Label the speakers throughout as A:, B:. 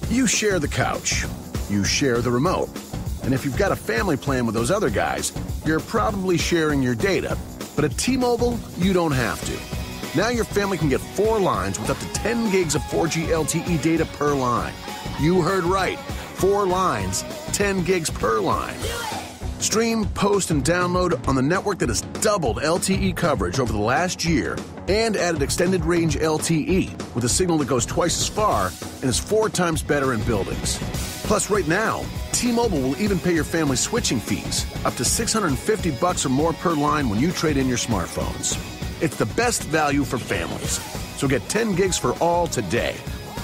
A: You share the couch. You share the remote. And if you've got a family plan with those other guys, you're probably sharing your data. But at T-Mobile, you don't have to. Now your family can get 4 lines with up to 10 gigs of 4G LTE data per line. You heard right. 4 lines, 10 gigs per line. Stream, post, and download on the network that has doubled LTE coverage over the last year and added extended range LTE with a signal that goes twice as far and is 4 times better in buildings. Plus, right now, T-Mobile will even pay your family switching fees, up to $650 or more per line when you trade in your smartphones. It's the best value for families. So get 10 gigs for all today,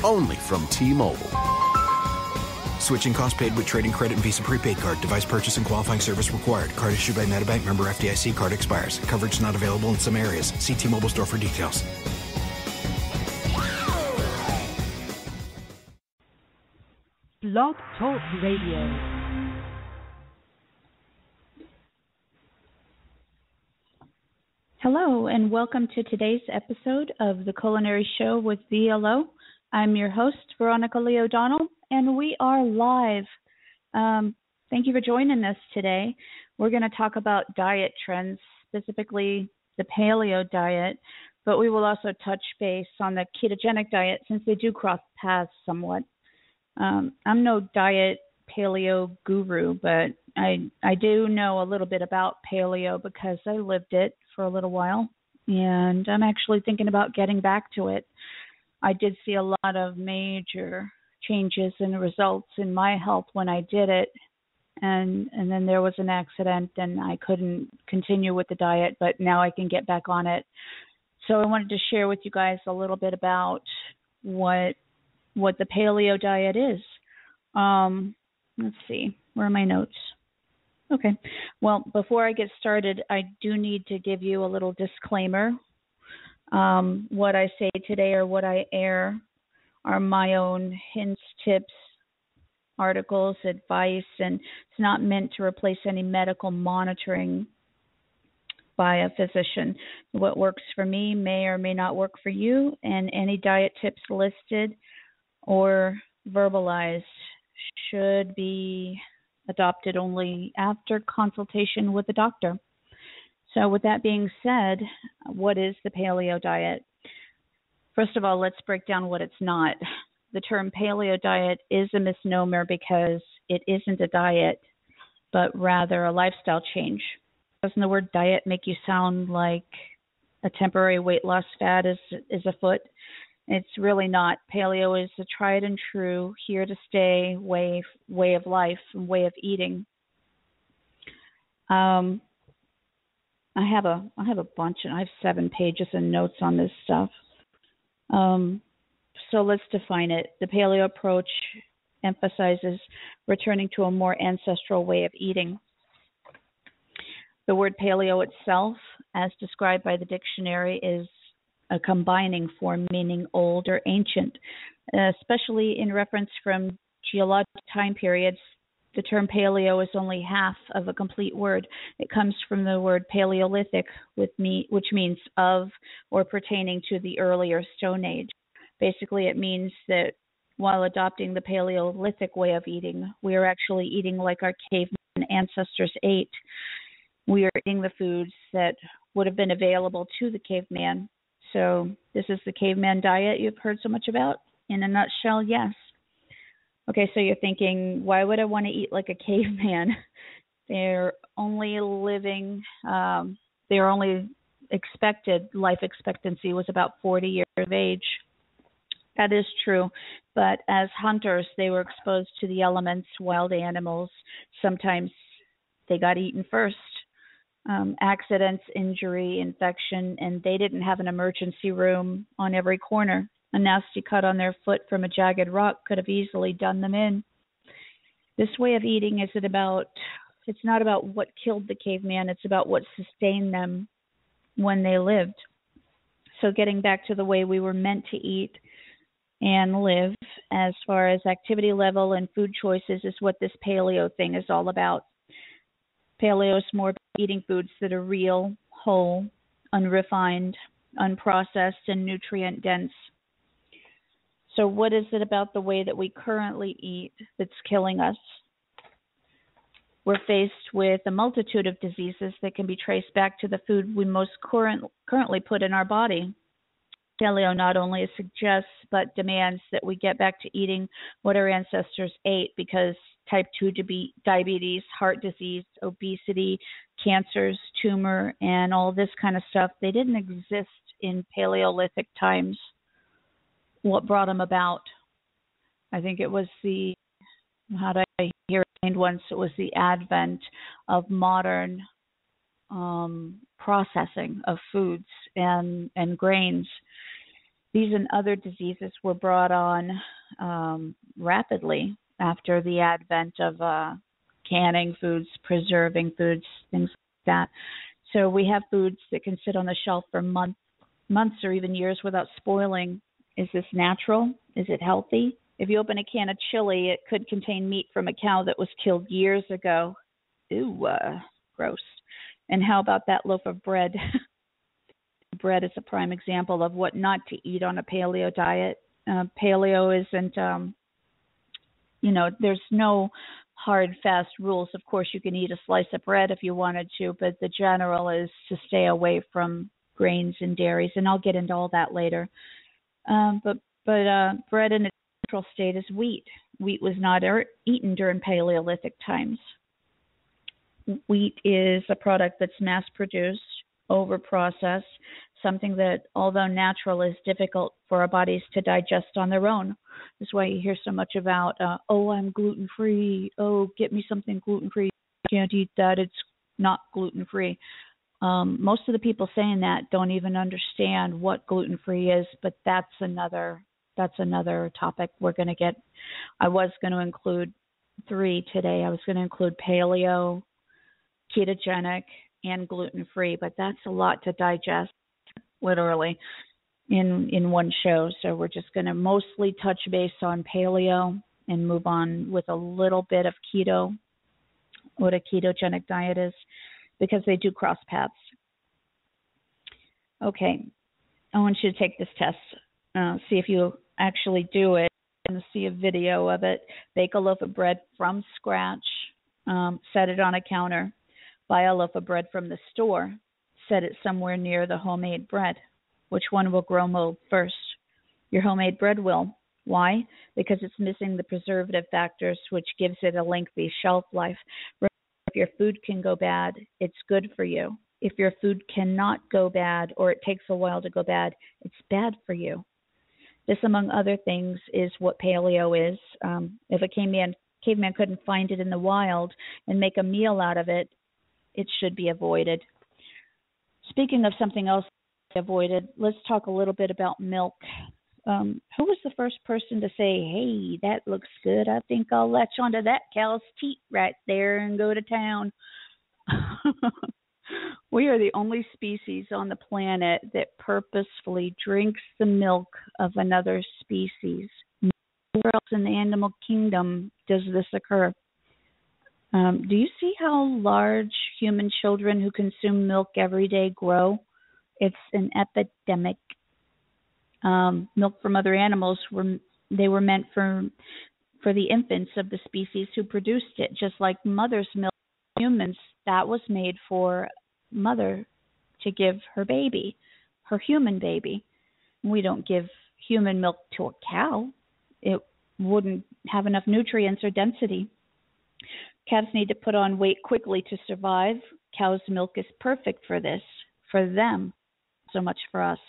A: only from T-Mobile.
B: Switching cost paid with trading credit and Visa prepaid card. Device purchase and qualifying service required. Card issued by MetaBank. Member FDIC. Card expires. Coverage not available in some areas. See T-Mobile store for details.
C: Blog Talk Radio. Hello, and welcome to today's episode of The Culinary Show with VLO. I'm your host, Veronica Lee O'Donnell, and we are live. Thank you for joining us today. We're going to talk about diet trends, specifically the paleo diet, but we will also touch base on the ketogenic diet since they do cross paths somewhat. I'm no diet paleo guru, but I do know a little bit about paleo because I lived it for a little while, and I'm actually thinking about getting back to it. I did see a lot of major changes and results in my health when I did it, and then there was an accident and I couldn't continue with the diet, but now I can get back on it. So I wanted to share with you guys a little bit about what the paleo diet is. Let's see, where are my notes? Okay, well, before I get started, I do need to give you a little disclaimer. What I say today or what I air are my own hints, tips, articles, advice, and it's not meant to replace any medical monitoring by a physician. What works for me may or may not work for you, and any diet tips listed or verbalized should be adopted only after consultation with a doctor. So with that being said, what is the paleo diet? First of all, let's break down what it's not. The term paleo diet is a misnomer because it isn't a diet, but rather a lifestyle change. Doesn't the word diet make you sound like a temporary weight loss fad is afoot? It's really not. Paleo is a tried and true, here to stay way of life and way of eating. I have a bunch, and I have 7 pages of notes on this stuff. So let's define it. The paleo approach emphasizes returning to a more ancestral way of eating. The word paleo itself, as described by the dictionary, is a combining form meaning old or ancient, especially in reference from geologic time periods. The term paleo is only half of a complete word. It comes from the word Paleolithic, which means of or pertaining to the earlier Stone Age. Basically, it means that while adopting the Paleolithic way of eating, we are actually eating like our caveman ancestors ate. We are eating the foods that would have been available to the caveman. So this is the caveman diet you've heard so much about? In a nutshell, yes. Okay, so you're thinking, why would I want to eat like a caveman? They're only expected life expectancy was about 40 years of age. That is true, but as hunters, they were exposed to the elements, wild animals. Sometimes they got eaten first. Accidents, injury, infection, and they didn't have an emergency room on every corner. A nasty cut on their foot from a jagged rock could have easily done them in. This way of eating it's not about what killed the caveman, it's about what sustained them when they lived. So getting back to the way we were meant to eat and live as far as activity level and food choices is what this paleo thing is all about. Paleo is more about eating foods that are real, whole, unrefined, unprocessed, and nutrient dense. So what is it about the way that we currently eat that's killing us? We're faced with a multitude of diseases that can be traced back to the food we most currently put in our body. Paleo not only suggests but demands that we get back to eating what our ancestors ate, because type 2 diabetes, heart disease, obesity, cancers, tumor, and all this kind of stuff, they didn't exist in Paleolithic times. What brought them about? I think it was how did I hear it once? It was the advent of modern processing of foods and grains. These and other diseases were brought on rapidly after the advent of canning foods, preserving foods, things like that. So we have foods that can sit on the shelf for months or even years without spoiling. Is this natural? Is it healthy? If you open a can of chili, it could contain meat from a cow that was killed years ago. Ooh, gross. And how about that loaf of bread? Bread is a prime example of what not to eat on a paleo diet. Paleo isn't, there's no hard, fast rules. Of course, you can eat a slice of bread if you wanted to, but the general is to stay away from grains and dairies, and I'll get into all that later. But bread in its natural state is wheat. Wheat was not eaten during Paleolithic times. Wheat is a product that's mass-produced, over-processed, something that, although natural, is difficult for our bodies to digest on their own. That's why you hear so much about, I'm gluten-free. Oh, get me something gluten-free. I can't eat that. It's not gluten-free. Most of the people saying that don't even understand what gluten-free is, but that's another topic we're going to get. I was going to include 3 today. I was going to include paleo, ketogenic, and gluten-free, but that's a lot to digest, literally, in one show. So we're just going to mostly touch base on paleo and move on with a little bit of keto, what a ketogenic diet is, because they do cross paths. Okay, I want you to take this test, see if you actually do it, and see a video of it. Bake a loaf of bread from scratch, set it on a counter. Buy a loaf of bread from the store, set it somewhere near the homemade bread. Which one will grow mold first? Your homemade bread will. Why? Because it's missing the preservative factors, which gives it a lengthy shelf life. If your food can go bad, it's good for you. If your food cannot go bad, or it takes a while to go bad, it's bad for you. This, among other things, is what paleo is. If a caveman couldn't find it in the wild and make a meal out of it, it should be avoided. Speaking of something else avoided, let's talk a little bit about milk. Who was the first person to say, hey, that looks good. I think I'll latch onto that cow's teat right there and go to town. We are the only species on the planet that purposefully drinks the milk of another species. Nowhere else in the animal kingdom does this occur. Do you see how large human children who consume milk every day grow? It's an epidemic. Milk from other animals were meant for the infants of the species who produced it, just like mother's milk for humans. That was made for mother to give her baby, her human baby. We don't give human milk to a cow. It wouldn't have enough nutrients or density. Calves need to put on weight quickly to survive. Cow's milk is perfect for this, for them, so much for us.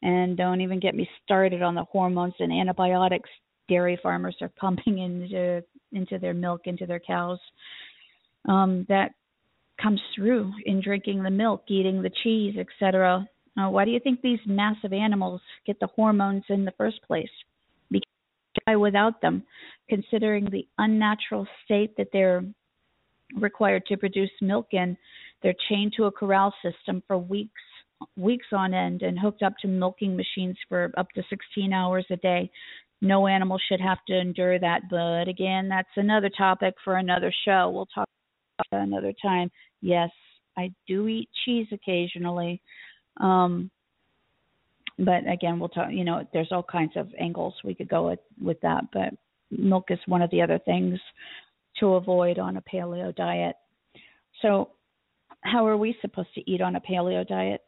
C: And don't even get me started on the hormones and antibiotics dairy farmers are pumping into their milk, into their cows. That comes through in drinking the milk, eating the cheese, etc. Why do you think these massive animals get the hormones in the first place? Because they die without them, considering the unnatural state that they're required to produce milk in. They're chained to a corral system for weeks on end and hooked up to milking machines for up to 16 hours a day. No animal should have to endure that, but again, that's another topic for another show. We'll talk about that another time. Yes, I do eat cheese occasionally. But again, we'll talk, there's all kinds of angles we could go with that, but milk is one of the other things to avoid on a paleo diet. So how are we supposed to eat on a paleo diet?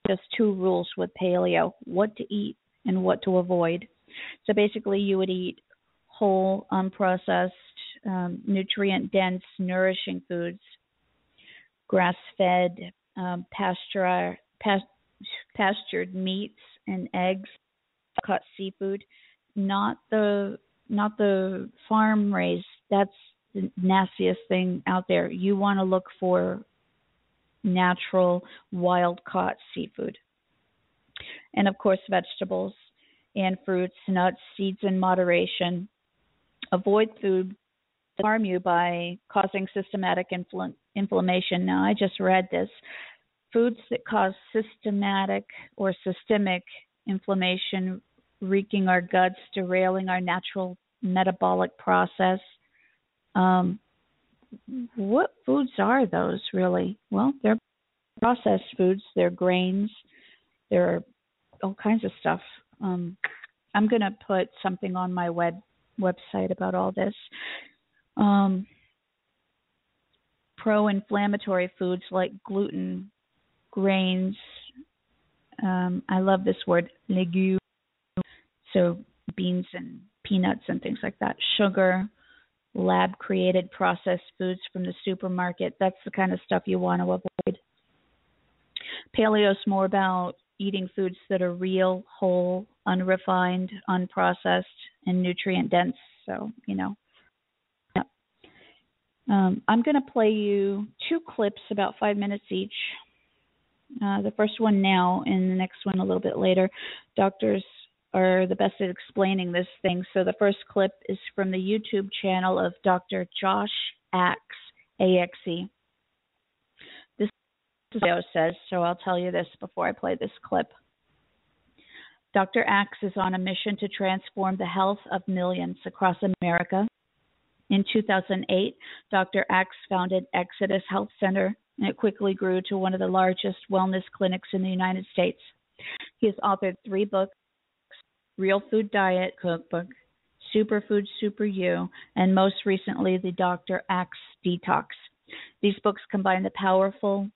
C: Just 2 rules with paleo: what to eat and what to avoid. So basically you would eat whole, unprocessed, nutrient-dense, nourishing foods, grass-fed, pastured meats and eggs, cut seafood, not the farm raised. That's the nastiest thing out there. You want to look for natural, wild caught seafood. And of course, vegetables and fruits, nuts, seeds in moderation. Avoid food that harm you by causing systematic inflammation. Now, I just read this. Foods that cause systematic or systemic inflammation, wreaking our guts, derailing our natural metabolic process. What foods are those, really? Well, they're processed foods. They're grains. They're all kinds of stuff. I'm going to put something on my website about all this. Pro-inflammatory foods like gluten, grains. I love this word, legumes. So beans and peanuts and things like that. Sugar, lab-created processed foods from the supermarket. That's the kind of stuff you want to avoid. Paleo is more about eating foods that are real, whole, unrefined, unprocessed, and nutrient-dense. So, I'm going to play you 2 clips, about 5 minutes each. The first one now and the next one a little bit later. Doctors are the best at explaining this thing. So the first clip is from the YouTube channel of Dr. Josh Axe, A-X-E. This is what it says, so I'll tell you this before I play this clip. Dr. Axe is on a mission to transform the health of millions across America. In 2008, Dr. Axe founded Exodus Health Center, and it quickly grew to one of the largest wellness clinics in the United States. He has authored 3 books: Real Food Diet Cookbook, Superfood Super You, and most recently, the Dr. Axe Detox. These books combine the powerful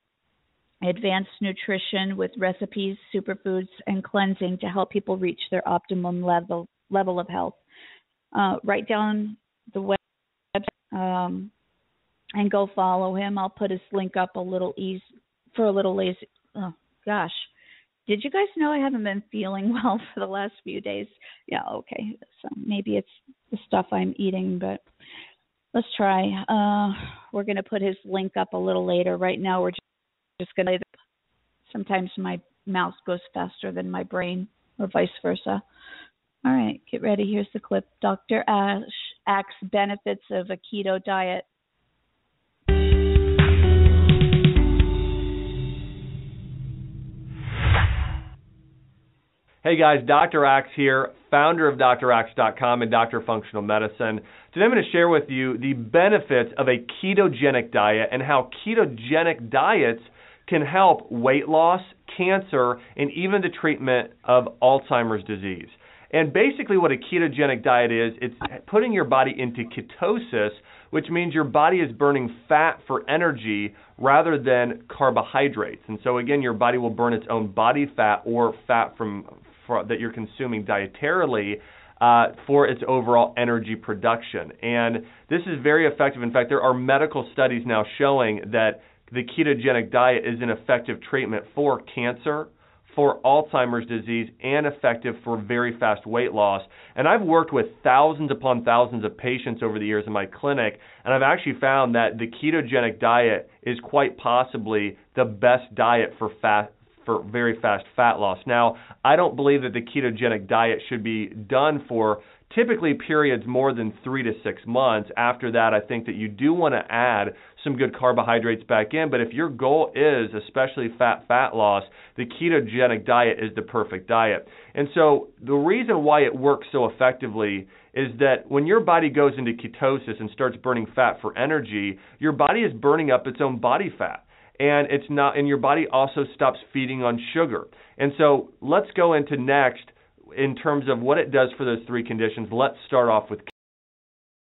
C: advanced nutrition with recipes, superfoods, and cleansing to help people reach their optimum level of health. Write down the website and go follow him. I'll put his link up a little lazy. Oh, gosh. Did you guys know I haven't been feeling well for the last few days? Yeah, okay. So maybe it's the stuff I'm eating, but let's try. We're going to put his link up a little later. Right now, we're just going to. Sometimes my mouth goes faster than my brain, or vice versa. All right, get ready. Here's the clip. Dr. Axe benefits of a keto diet.
D: Hey guys, Dr. Axe here, founder of draxe.com and Dr. Functional Medicine. Today I'm going to share with you the benefits of a ketogenic diet and how ketogenic diets can help weight loss, cancer, and even the treatment of Alzheimer's disease. And basically what a ketogenic diet is, it's putting your body into ketosis, which means your body is burning fat for energy rather than carbohydrates. And so again, your body will burn its own body fat or fat that you're consuming dietarily for its overall energy production. And this is very effective. In fact, there are medical studies now showing that the ketogenic diet is an effective treatment for cancer, for Alzheimer's disease, and effective for very fast weight loss. And I've worked with thousands upon thousands of patients over the years in my clinic, and I've actually found that the ketogenic diet is quite possibly the best diet for very fast fat loss. Now, I don't believe that the ketogenic diet should be done for typically periods more than 3 to 6 months. After that, I think that you do want to add some good carbohydrates back in. But if your goal is especially fat loss, the ketogenic diet is the perfect diet. And so the reason why it works so effectively is that when your body goes into ketosis and starts burning fat for energy, your body is burning up its own body fat. and your body also stops feeding on sugar. And so let's go into next in terms of what it does for those three conditions. Let's start off with